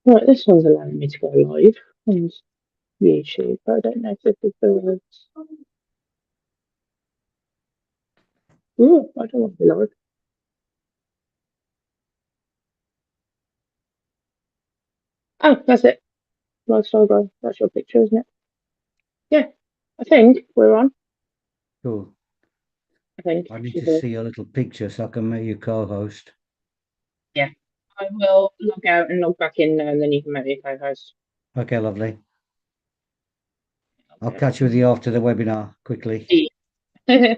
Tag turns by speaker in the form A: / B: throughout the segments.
A: Right, this one's allowing me to go live on YouTube, but I don't know if this is the right. Ooh, I don't want to be live. Oh, that's it. Lifestyle guy. That's your picture, isn't it? Yeah, I think we're on.
B: Cool.
A: I think
B: I need
A: she's
B: to
A: here.
B: see a little picture so I can make you co-host.
A: Yeah. I will log out and log back in, and then you can make me a co-host.
B: Okay, lovely. I'll
A: Okay,
B: catch you with you after the webinar quickly.
A: everything.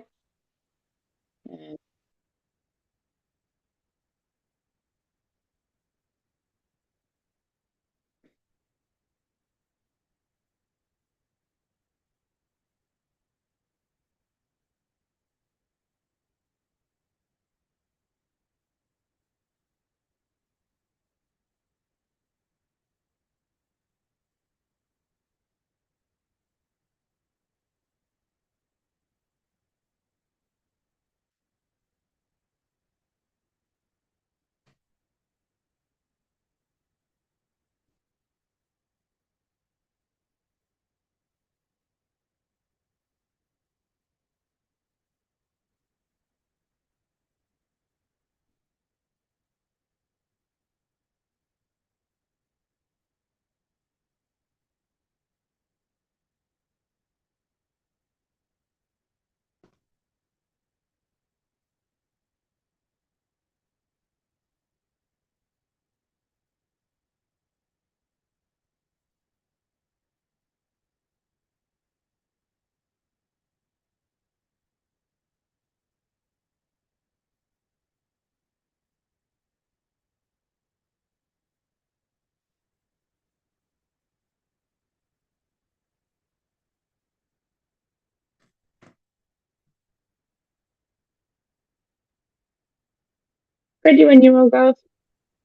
A: Ready when you are, girls.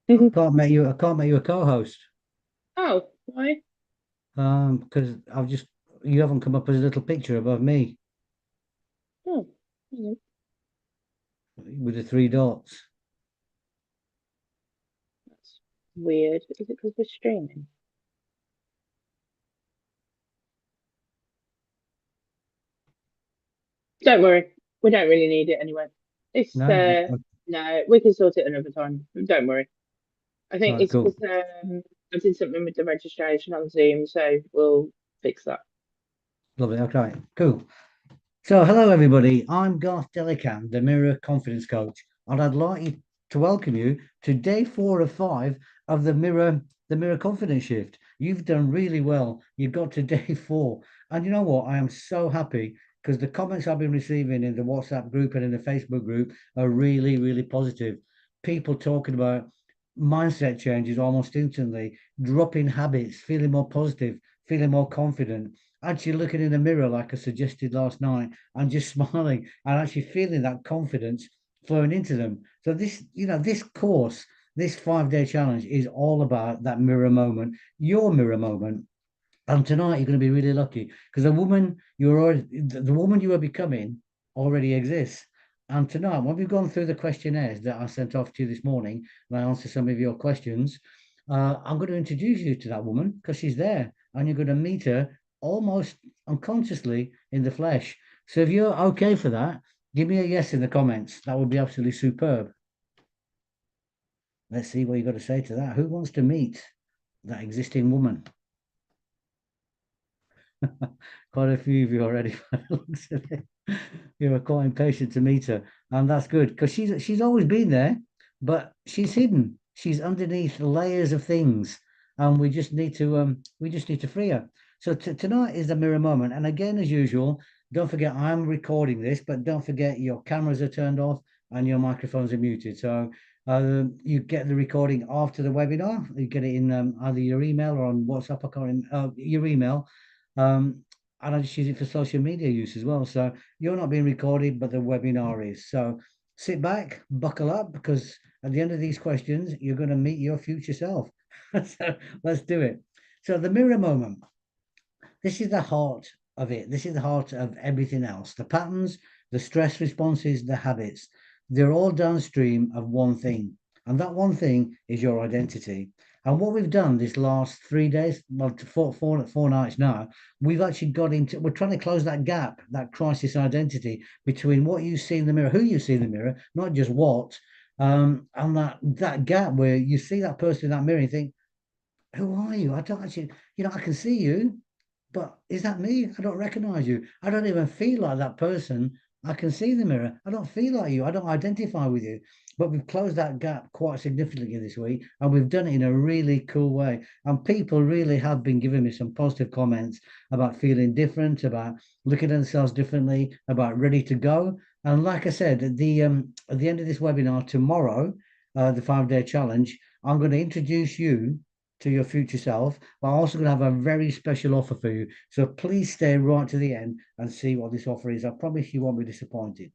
B: I can't make you a co-host.
A: Oh, why?
B: Because you haven't come up as a little picture above me
A: Oh, hang on.
B: with the three dots.
A: That's weird. Is it because we're streaming? Don't worry. We don't really need it anyway. It's
B: No?
A: no, we can sort it another time. Don't worry. I think
B: Right,
A: it's
B: cool.
A: because I did something with the registration on Zoom, so we'll fix that.
B: Lovely. Okay, cool. So, hello everybody. I'm Garth Delican, the Mirror Confidence Coach, and I'd like to welcome you to day 4 of 5 of the Mirror Confidence Shift. You've done really well. You've got to day 4, and you know what? I am so happy because the comments I've been receiving in the WhatsApp group and in the Facebook group are really, really positive. People talking about mindset changes almost instantly, dropping habits, feeling more positive, feeling more confident, actually looking in the mirror like I suggested last night and just smiling and actually feeling that confidence flowing into them. So this course, this 5 day challenge is all about that mirror moment, your mirror moment. And tonight you're going to be really lucky because the woman you are becoming already exists. And tonight, when we've gone through the questionnaires that I sent off to you this morning, and I answer some of your questions, I'm going to introduce you to that woman because she's there, and you're going to meet her almost unconsciously in the flesh. So if you're okay for that, give me a yes in the comments. That would be absolutely superb. Let's see what you've got to say to that. Who wants to meet that existing woman? Quite a few of you already. By the looks of it. You were quite impatient to meet her, and that's good because she's always been there, but she's hidden. She's underneath layers of things, and we just need to free her. So tonight is the mirror moment, and again, as usual, don't forget I'm recording this, but don't forget your cameras are turned off and your microphones are muted. So you get the recording after the webinar. You get it in either your email or on WhatsApp. I can't your email. Um, and I just use it for social media use as well. So you're not being recorded, but the webinar is. So sit back, buckle up, because at the end of these questions, you're going to meet your future self. So let's do it. So the mirror moment. This is the heart of it. This is the heart of everything else. The patterns, the stress responses, the habits. They're all downstream of one thing. And that one thing is your identity. And what we've done this last 3 days, well, four nights now, we've actually we're trying to close that gap, that crisis identity between what you see in the mirror, who you see in the mirror, not just what, and that gap where you see that person in that mirror and you think, who are you? I don't actually, I can see you, but is that me? I don't recognize you. I don't even feel like that person. I can see the mirror. I don't feel like you. I don't identify with you. But we've closed that gap quite significantly this week, and we've done it in a really cool way. And people really have been giving me some positive comments about feeling different, about looking at themselves differently, about ready to go. And like I said, at the end of this webinar tomorrow, the 5-day challenge, I'm going to introduce you to your future self, but I'm also going to have a very special offer for you. So please stay right to the end and see what this offer is. I promise you won't be disappointed.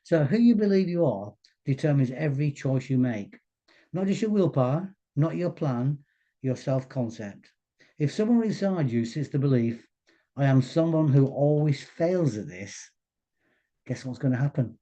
B: So who you believe you are determines every choice you make, not just your willpower, not your plan, your self-concept. If someone inside you sits the belief, I am someone who always fails at this, guess what's going to happen?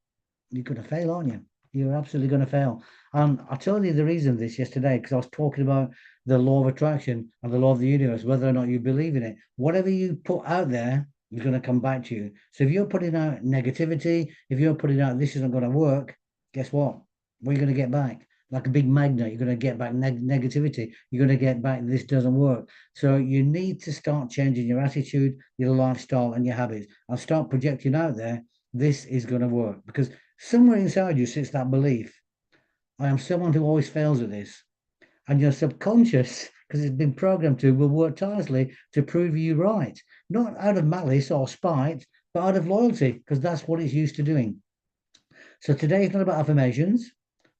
B: You're going to fail, aren't you? You're absolutely going to fail. And I told you the reason of this yesterday because I was talking about the law of attraction and the law of the universe, whether or not you believe in it. Whatever you put out there is going to come back to you. So if you're putting out negativity, if you're putting out this isn't going to work, guess what? What are you going to get back? Like a big magnet, you're going to get back negativity. You're going to get back this doesn't work. So you need to start changing your attitude, your lifestyle, and your habits, and start projecting out there. This is going to work because somewhere inside you sits that belief. I am someone who always fails at this. And your subconscious, because it's been programmed to, will work tirelessly to prove you right. Not out of malice or spite, but out of loyalty, because that's what it's used to doing. So today is not about affirmations.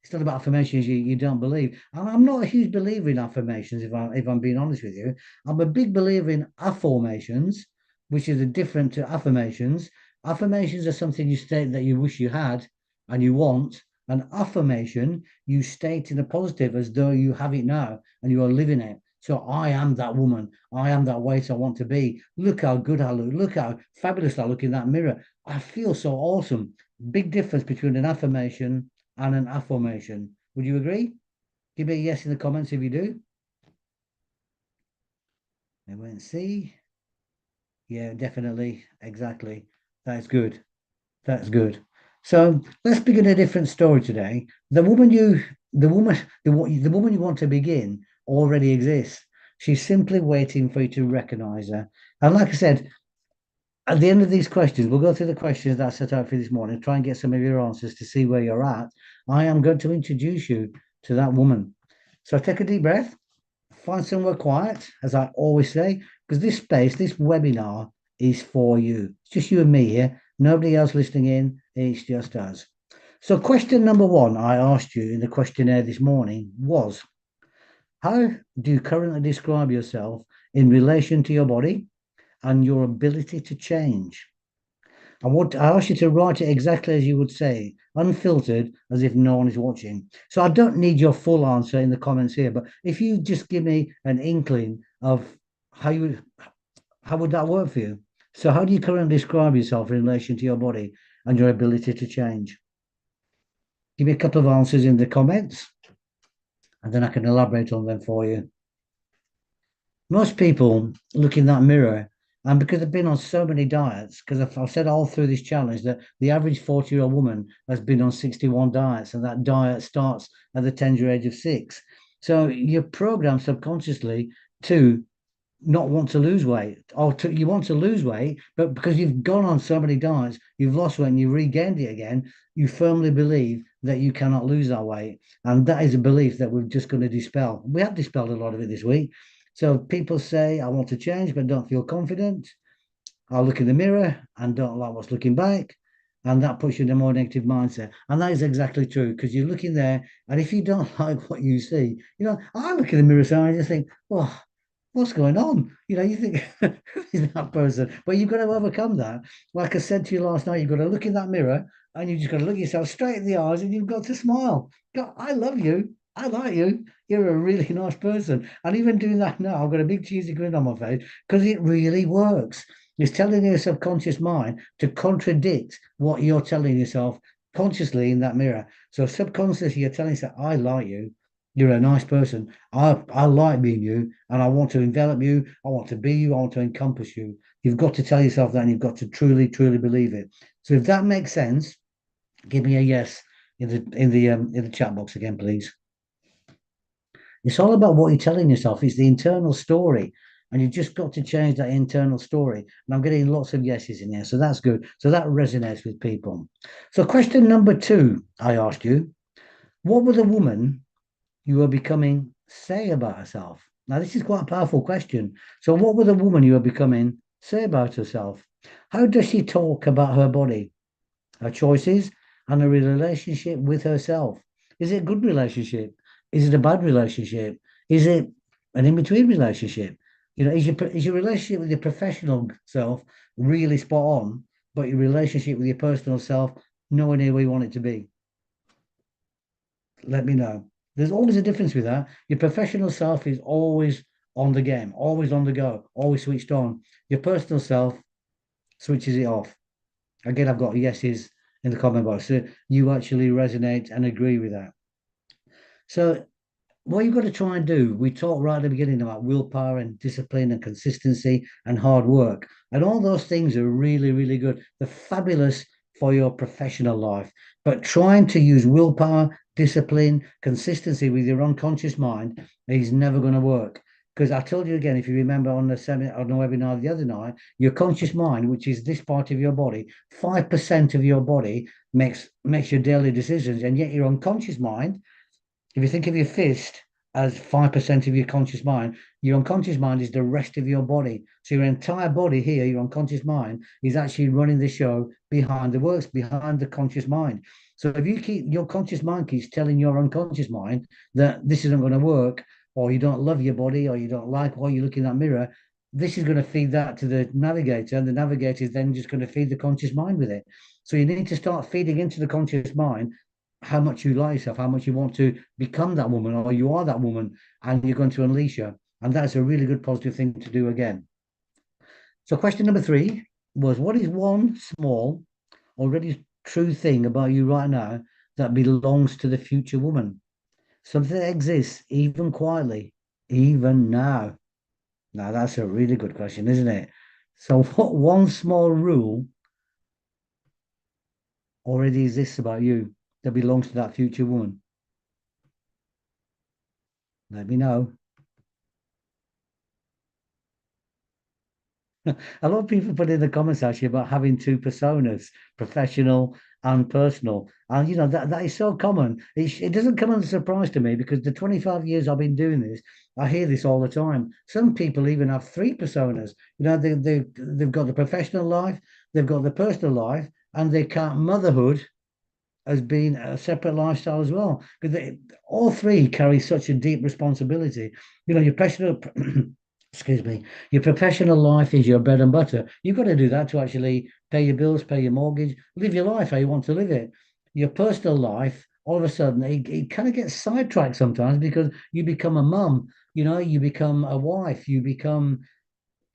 B: It's not about affirmations you don't believe. And I'm not a huge believer in affirmations, if I'm being honest with you. I'm a big believer in affirmations, which is a different to affirmations. Affirmations are something you state that you wish you had and you want. An affirmation, you state in a positive as though you have it now and you are living it. So I am that woman. I am that weight I want to be. Look how good I look. Look how fabulous I look in that mirror. I feel so awesome. Big difference between an affirmation and an affirmation. Would you agree? Give me a yes in the comments if you do. I wait and see. Yeah, definitely. Exactly. That's good. That's good. So let's begin a different story today. The woman you want to begin already exists. She's simply waiting for you to recognize her. And like I said, at the end of these questions, we'll go through the questions that I set out for you this morning, try and get some of your answers to see where you're at. I am going to introduce you to that woman. So take a deep breath, find somewhere quiet, as I always say, because this space, this webinar is for you. It's just you and me here, nobody else listening in, it's just us. So question number one I asked you in the questionnaire this morning was, how do you currently describe yourself in relation to your body and your ability to change? I ask you to write it exactly as you would say, unfiltered, as if no one is watching. So I don't need your full answer in the comments here, but if you just give me an inkling of how would that work for you? So how do you currently describe yourself in relation to your body and your ability to change? Give me a couple of answers in the comments, and then I can elaborate on them for you. Most people look in that mirror, and because they've been on so many diets, because I've said all through this challenge that the average 40-year-old woman has been on 61 diets, and that diet starts at the tender age of 6. So you're programmed subconsciously to not want to lose weight, or you want to lose weight, but because you've gone on so many diets, you've lost weight and you regained it again, you firmly believe that you cannot lose that weight. And that is a belief that we're just going to dispel. We have dispelled a lot of it this week. So people say, I want to change, but don't feel confident. I'll look in the mirror and don't like what's looking back. And that puts you in a more negative mindset. And that is exactly true because you're looking there. And if you don't like what you see, I look in the mirror and I just think, oh, what's going on? You think, who is that person? But you've got to overcome that. Like I said to you last night, you've got to look in that mirror and you just got to look yourself straight in the eyes and you've got to smile. God, I love you. I like you. You're a really nice person. And even doing that now, I've got a big cheesy grin on my face because it really works. It's telling your subconscious mind to contradict what you're telling yourself consciously in that mirror. So subconsciously, you're telling yourself, I like you. You're a nice person. I like being you, and I want to envelop you. I want to be you. I want to encompass you. You've got to tell yourself that, and you've got to truly, truly believe it. So if that makes sense, give me a yes in the chat box again, please. It's all about what you're telling yourself. It's the internal story. And you've just got to change that internal story. And I'm getting lots of yeses in here. So that's good. So that resonates with people. So question number 2, I asked you, what would a woman you are becoming say about herself? Now, this is quite a powerful question. So what would a woman you are becoming say about herself? How does she talk about her body, her choices, and her relationship with herself? Is it a good relationship? Is it a bad relationship? Is it an in-between relationship? Is your relationship with your professional self really spot on, but your relationship with your personal self nowhere near where you want it to be? Let me know. There's always a difference with that. Your professional self is always on the game, always on the go, always switched on. Your personal self switches it off. Again, I've got yeses in the comment box. So you actually resonate and agree with that. So what you've got to try and do, we talked right at the beginning about willpower and discipline and consistency and hard work. And all those things are really, really good. They're fabulous for your professional life. But trying to use willpower, discipline, consistency with your unconscious mind is never going to work. Because I told you again, if you remember on the seminar, on the webinar the other night, your conscious mind, which is this part of your body, 5% of your body makes your daily decisions, and yet your unconscious mind, if you think of your fist as 5% of your conscious mind, your unconscious mind is the rest of your body. So your entire body here, your unconscious mind, is actually running the show behind the works, behind the conscious mind. So if you keep your conscious mind keeps telling your unconscious mind that this isn't going to work, or you don't love your body, or you don't like what you look in that mirror, this is going to feed that to the navigator, and the navigator is then just going to feed the conscious mind with it. So you need to start feeding into the conscious mind how much you like yourself, how much you want to become that woman, or you are that woman, and you're going to unleash her. And that's a really good positive thing to do again. So, question number 3 was, what is one small, already true thing about you right now that belongs to the future woman? Something that exists even quietly, even now. Now, that's a really good question, isn't it? So, what one small rule already exists about you that belongs to that future woman? Let me know. A lot of people put in the comments actually about having two personas, professional and personal. And that is so common. It doesn't come as a surprise to me because the 25 years I've been doing this, I hear this all the time. Some people even have three personas. They've got the professional life, they've got the personal life, and they count motherhood as being a separate lifestyle as well. Because all three carry such a deep responsibility. Your professional excuse me, your professional life is your bread and butter. You've got to do that to actually pay your bills, pay your mortgage, live your life how you want to live it. Your personal life, all of a sudden, it kind of gets sidetracked sometimes because you become a mum, you become a wife, you become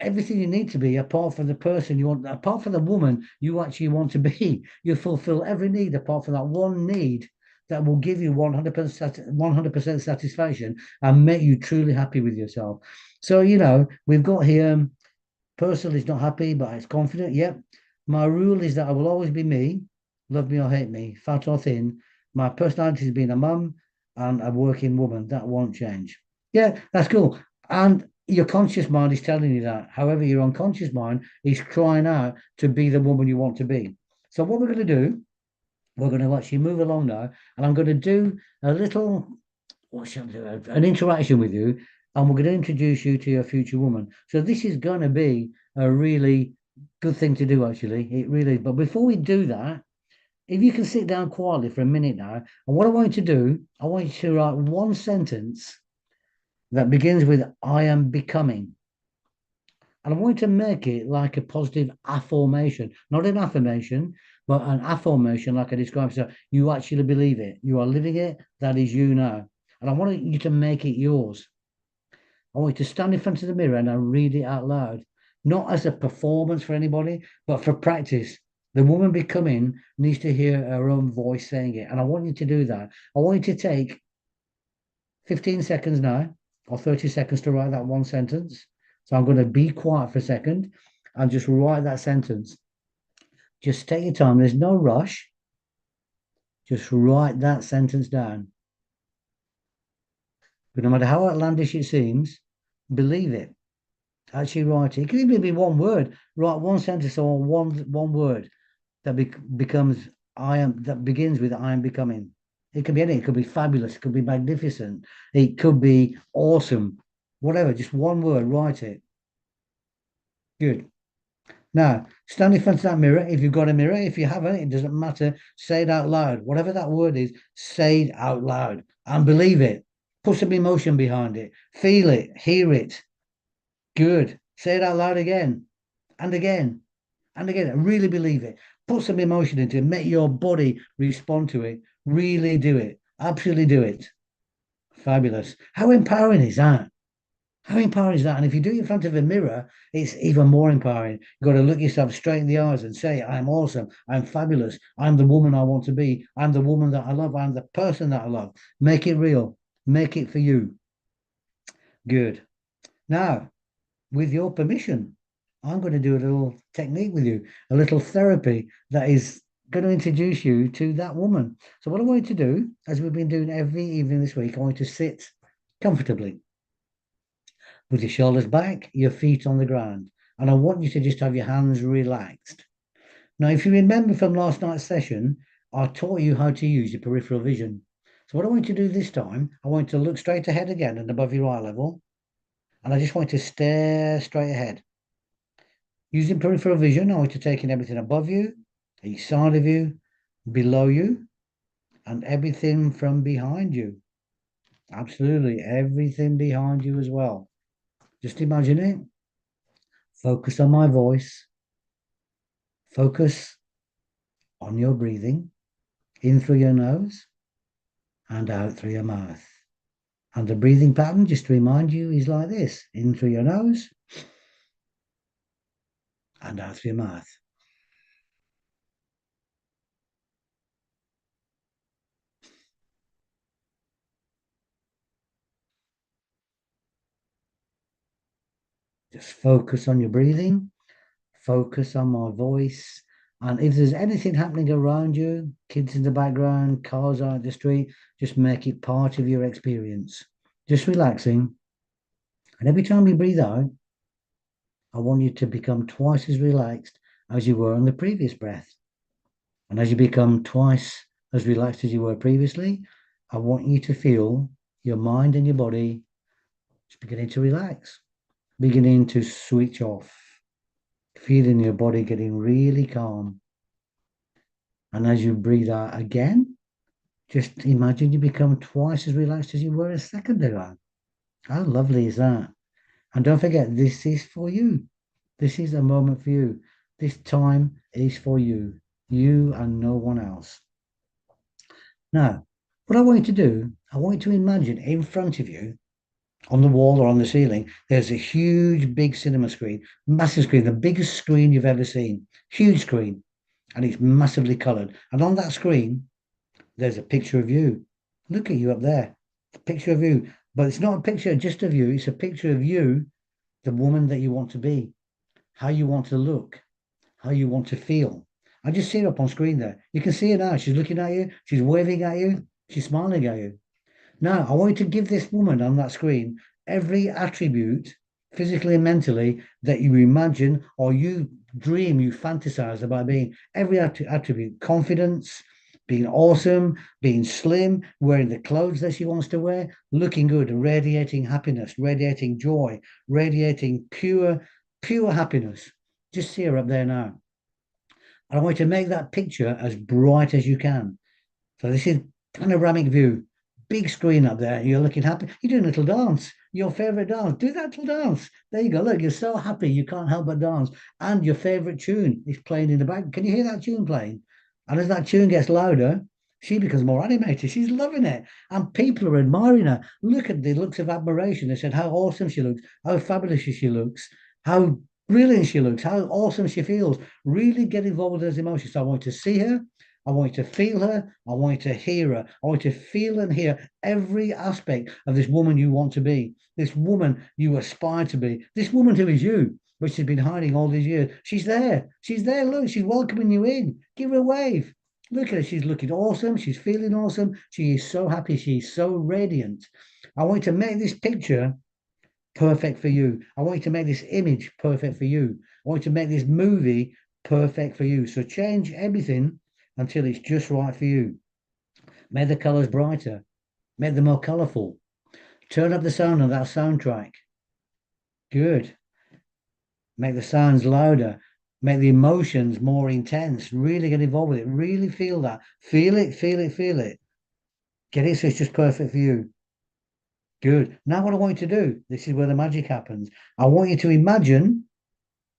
B: everything you need to be apart from the person you want, apart from the woman you actually want to be. You fulfill every need apart from that one need that will give you 100% satisfaction and make you truly happy with yourself. So, we've got here, personal is not happy, but it's confident. Yep. My rule is that I will always be me, love me or hate me, fat or thin. My personality is being a mum and a working woman. That won't change. Yeah, that's cool. And your conscious mind is telling you that. However, your unconscious mind is crying out to be the woman you want to be. So, what we're going to do, we're going to actually move along now, and I'm going to do a little, what shall I do, an interaction with you, and we're going to introduce you to your future woman. So, this is going to be a really good thing to do, actually. It really, but before we do that, if you can sit down quietly for a minute now, and what I want you to do, I want you to write one sentence that begins with I am becoming. And I want you to make it like a positive affirmation, not an affirmation, but an affirmation, like I described. So you actually believe it. You are living it. That is you now. And I want you to make it yours. I want you to stand in front of the mirror and I read it out loud, not as a performance for anybody, but for practice. The woman becoming needs to hear her own voice saying it. And I want you to do that. I want you to take 15 seconds now or 30 seconds to write that one sentence. So I'm going to be quiet for a second and just write that sentence. Just take your time. There's no rush. Just write that sentence down. But no matter how outlandish it seems, believe it. Actually write it. It could even be one word. Write one sentence or one word that becomes I am, that begins with I am becoming. It could be anything. It could be fabulous. It could be magnificent. It could be awesome. Whatever. Just one word. Write it. Good. Now, stand in front of that mirror. If you've got a mirror, if you haven't, it doesn't matter. Say it out loud. Whatever that word is, say it out loud and believe it. Put some emotion behind it. Feel it. Hear it. Good. Say it out loud again and again and again. Really believe it. Put some emotion into it. Make your body respond to it. Really do it. Absolutely do it. Fabulous. How empowering is that? How empowering is that? And if you do it in front of a mirror, it's even more empowering. You've got to look yourself straight in the eyes and say, I'm awesome. I'm fabulous. I'm the woman I want to be. I'm the woman that I love. I'm the person that I love. Make it real. Make it for you. Good. Now, with your permission, I'm going to do a little technique with you, a little therapy that is going to introduce you to that woman. So, what I want you to do, as we've been doing every evening this week, I want you to sit comfortably with your shoulders back, your feet on the ground. And I want you to just have your hands relaxed. Now, if you remember from last night's session, I taught you how to use your peripheral vision. So, what I want you to do this time, I want you to look straight ahead again and above your eye level. And I just want you to stare straight ahead. Using peripheral vision, I want you to take in everything above you, each side of you, below you, and everything from behind you. Absolutely, everything behind you as well. Just imagine it. Focus on my voice. Focus on your breathing in through your nose and out through your mouth. And the breathing pattern, just to remind you, is like this: in through your nose and out through your mouth. Just focus on your breathing, focus on my voice. And if there's anything happening around you, kids in the background, cars out the street, just make it part of your experience. Just relaxing. And every time you breathe out, I want you to become twice as relaxed as you were on the previous breath. And as you become twice as relaxed as you were previously, I want you to feel your mind and your body just beginning to relax, beginning to switch off, feeling your body getting really calm. And as you breathe out again, just imagine you become twice as relaxed as you were a second ago. How lovely is that? And don't forget, this is for you. This is a moment for you. This time is for you, you and no one else. Now, what I want you to do, I want you to imagine in front of you, on the wall or on the ceiling, there's a huge, big cinema screen, massive screen, the biggest screen you've ever seen, huge screen, and it's massively colored. And on that screen, there's a picture of you. Look at you up there, a picture of you. But it's not a picture just of you, it's a picture of you, the woman that you want to be, how you want to look, how you want to feel. I just see her up on screen there. You can see her now. She's looking at you, she's waving at you, she's smiling at you. Now, I want you to give this woman on that screen every attribute, physically and mentally, that you imagine or you dream, you fantasize about being. Every attribute: confidence, being awesome, being slim, wearing the clothes that she wants to wear, looking good, radiating happiness, radiating joy, radiating pure happiness. Just see her up there now. And I want you to make that picture as bright as you can. So this is panoramic view, big screen up there. You're looking happy. You're doing a little dance, your favorite dance. Do that little dance. There you go. Look, you're so happy you can't help but dance. And your favorite tune is playing in the back. Can you hear that tune playing? And as that tune gets louder, she becomes more animated. She's loving it. And people are admiring her. Look at the looks of admiration. They said how awesome she looks, how fabulous she looks, how brilliant she looks, how awesome she feels. Really get involved with those emotions. So I want you to see her. I want you to feel her. I want you to hear her. I want you to feel and hear every aspect of this woman you want to be, this woman you aspire to be, this woman who is you, which has been hiding all these years. She's there. She's there. Look, she's welcoming you in. Give her a wave. Look at her. She's looking awesome. She's feeling awesome. She is so happy. She's so radiant. I want you to make this picture perfect for you. I want you to make this image perfect for you. I want you to make this movie perfect for you. So change everything until it's just right for you. Make the colors brighter, make them more colorful. Turn up the sound on that soundtrack. Good. Make the sounds louder. Make the emotions more intense. Really get involved with it. Really feel that. Feel it, feel it, feel it. Get it so it's just perfect for you. Good. Now, what I want you to do, this is where the magic happens. I want you to imagine,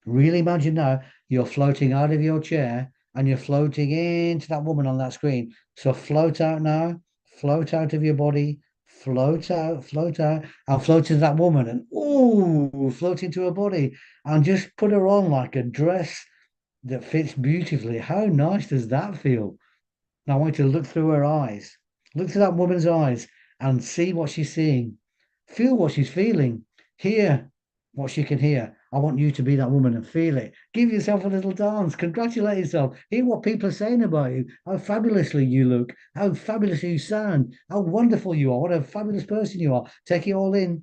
B: really imagine now, you're floating out of your chair and you're floating into that woman on that screen. So float out now, float out of your body, float out, and float into that woman and float into her body and just put her on like a dress that fits beautifully. How nice does that feel? Now I want you to look through her eyes, look through that woman's eyes and see what she's seeing. Feel what she's feeling. Hear what she can hear. I want you to be that woman and feel it. Give yourself a little dance. Congratulate yourself. Hear what people are saying about you. How fabulously you look. How fabulously you sound. How wonderful you are. What a fabulous person you are. Take it all in.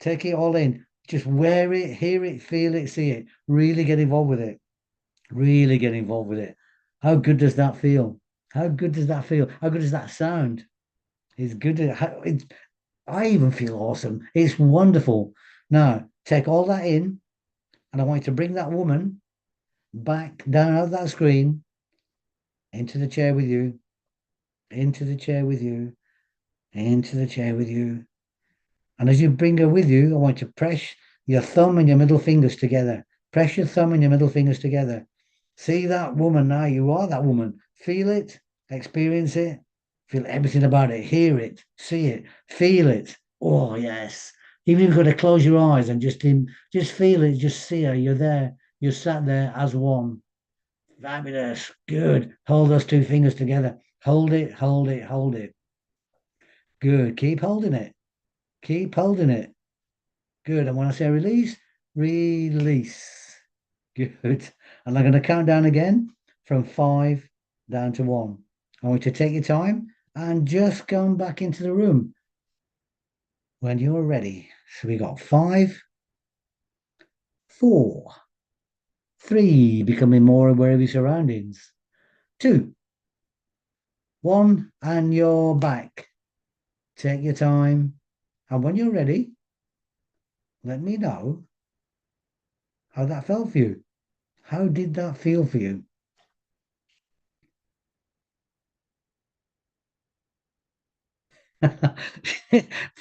B: Take it all in. Just wear it, hear it, feel it, see it. Really get involved with it. Really get involved with it. How good does that feel? How good does that feel? How good does that sound? It's good. I even feel awesome. It's wonderful. Now, take all that in, and I want you to bring that woman back down out of that screen into the chair with you, into the chair with you, into the chair with you. And as you bring her with you, I want you to press your thumb and your middle fingers together. Press your thumb and your middle fingers together. See that woman now. You are that woman. Feel it, experience it, feel everything about it. Hear it, see it, feel it. Oh, yes. Even if you've got to close your eyes and just feel it, just see her. You're there. You're sat there as one. Fabulous. Good. Hold those two fingers together. Hold it, hold it, hold it. Good. Keep holding it. Keep holding it. Good. And when I say release, release. Good. And I'm going to count down again from 5 down to 1. I want you to take your time and just come back into the room when you're ready. So we got 5, 4, 3, becoming more aware of your surroundings. 2, 1, and you're back. Take your time. And when you're ready, let me know how that felt for you. How did that feel for you?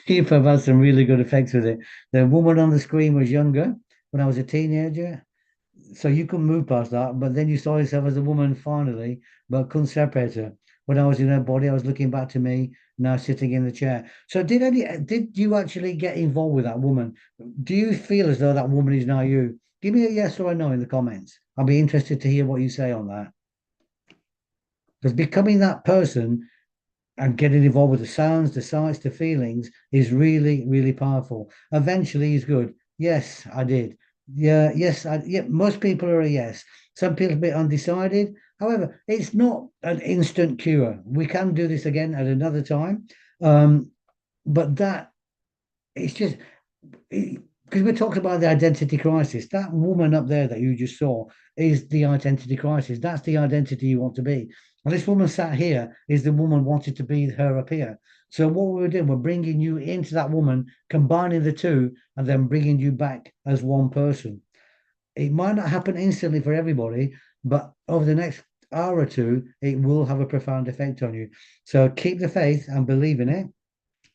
B: People have had some really good effects with it. The woman on the screen was younger when I was a teenager, so you couldn't move past that. But then you saw yourself as a woman finally, but couldn't separate her. When I was in her body, I was looking back to me, now sitting in the chair. So did you actually get involved with that woman? Do you feel as though that woman is now you? Give me a yes or a no in the comments. I'll be interested to hear what you say on that. Because becoming that person and getting involved with the sounds, the sights, the feelings is really, really powerful. Eventually is good. Yes, I did. Yeah, yes, yeah, most people are a yes. Some people are a bit undecided. However, it's not an instant cure. We can do this again at another time. Um, but that it's just because we're talking about the identity crisis. That woman up there that you just saw is the identity crisis. That's the identity you want to be. And this woman sat here is the woman wanted to be her up here. So what we're doing, we're bringing you into that woman, combining the two, and then bringing you back as one person. It might not happen instantly for everybody, but over the next hour or two, it will have a profound effect on you. So keep the faith and believe in it.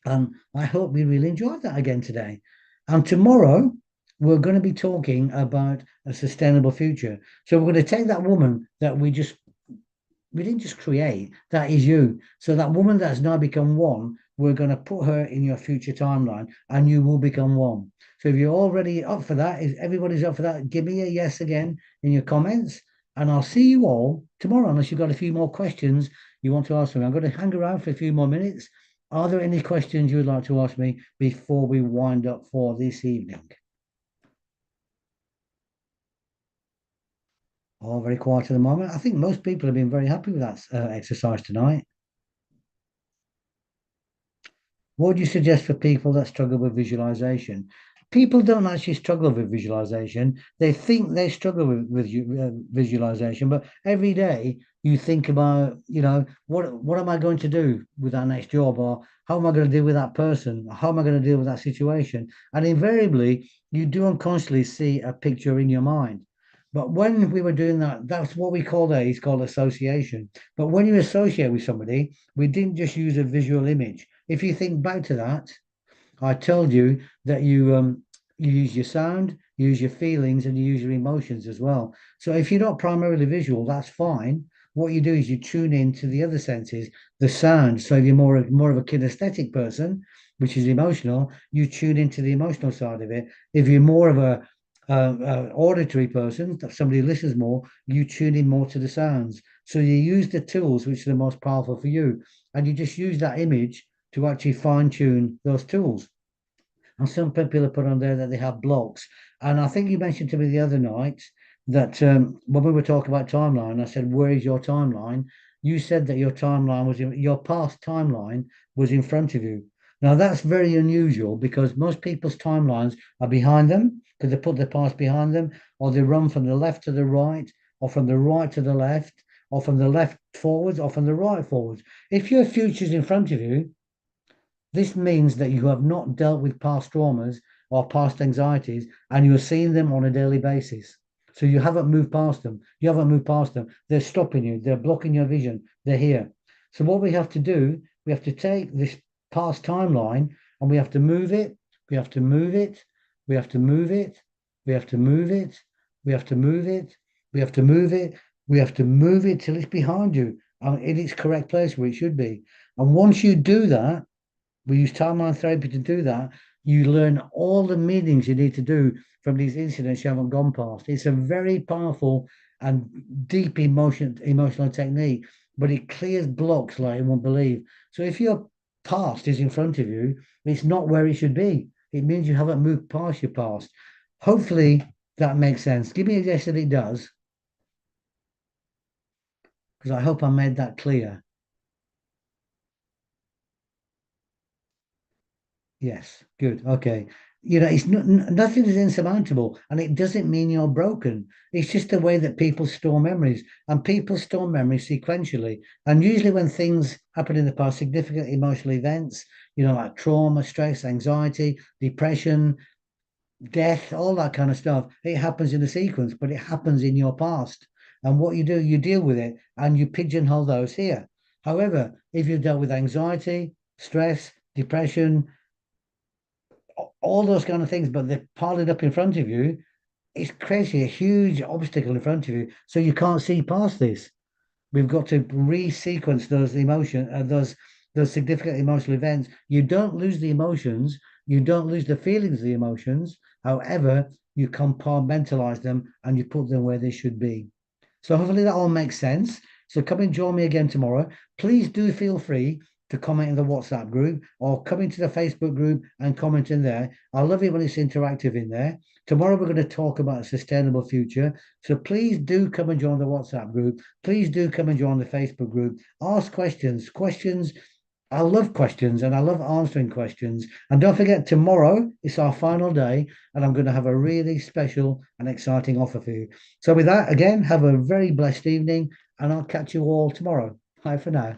B: And I hope we really enjoyed that again today. And tomorrow, we're going to be talking about a sustainable future. So we're going to take that woman that we didn't just create, that is you. So that woman that's now become one, we're going to put her in your future timeline and you will become one. So if you're already up for that, if everybody's up for that, give me a yes again in your comments. And I'll see you all tomorrow, unless you've got a few more questions you want to ask me. I'm going to hang around for a few more minutes. Are there any questions you would like to ask me before we wind up for this evening? All very quiet at the moment. I think most people have been very happy with that exercise tonight. What would you suggest for people that struggle with visualization? People don't actually struggle with visualization. They think they struggle with visualization, but every day you think about, what am I going to do with that next job, or how am I going to deal with that person? How am I going to deal with that situation? And invariably, you do unconsciously see a picture in your mind. But when we were doing that, that's what we call that. It's called association. But when you associate with somebody, we didn't just use a visual image. If you think back to that, I told you that you use your sound, you use your feelings, and you use your emotions as well. So if you're not primarily visual, that's fine. What you do is you tune in to the other senses, the sound. So if you're more of a kinesthetic person, which is emotional, you tune into the emotional side of it. If you're more of a auditory person, somebody who listens more, you tune in more to the sounds. So you use the tools which are the most powerful for you, and you just use that image to actually fine tune those tools. And some people have put on there that they have blocks. And I think you mentioned to me the other night that when we were talking about timeline, I said, "Where is your timeline?" You said that your past timeline was in front of you. Now that's very unusual because most people's timelines are behind them because they put their past behind them, or they run from the left to the right, or from the right to the left, or from the left forwards, or from the right forwards. If your future's in front of you, this means that you have not dealt with past traumas or past anxieties, and you're seeing them on a daily basis. So you haven't moved past them. You haven't moved past them. They're stopping you. They're blocking your vision. They're here. So what we have to do, we have to take this past timeline and we have to move it. We have to move it. We have to move it. We have to move it. We have to move it. We have to move it. We have to move it till it's behind you and in its correct place where it should be. And once you do that, we use timeline therapy to do that. You learn all the meanings you need to do from these incidents you haven't gone past. It's a very powerful and deep emotional technique, but it clears blocks like you won't believe. So if your past is in front of you, it's not where it should be. It means you haven't moved past your past. Hopefully that makes sense. Give me a yes if it does, because I hope I made that clear. Yes, good. Okay. It's nothing is insurmountable, and it doesn't mean you're broken. It's just the way that people store memories, and people store memories sequentially. And usually, when things happen in the past, significant emotional events, like trauma, stress, anxiety, depression, death, all that kind of stuff, it happens in a sequence, but it happens in your past. And what you do, you deal with it and you pigeonhole those here. However, if you've dealt with anxiety, stress, depression, all those kind of things, but they're piled up in front of you, it's creating a huge obstacle in front of you. So you can't see past this. We've got to resequence those those significant emotional events. You don't lose the emotions, you don't lose the feelings of the emotions. However, you compartmentalize them and you put them where they should be. So hopefully that all makes sense. So come and join me again tomorrow. Please do feel free to comment in the WhatsApp group or come into the Facebook group and comment in there. I love it when it's interactive in there. Tomorrow we're going to talk about a sustainable future. So please do come and join the WhatsApp group. Please do come and join the Facebook group. Ask questions. I love questions and I love answering questions. And don't forget, tomorrow it's our final day, and I'm going to have a really special and exciting offer for you. So, with that, again, have a very blessed evening, and I'll catch you all tomorrow. Bye for now.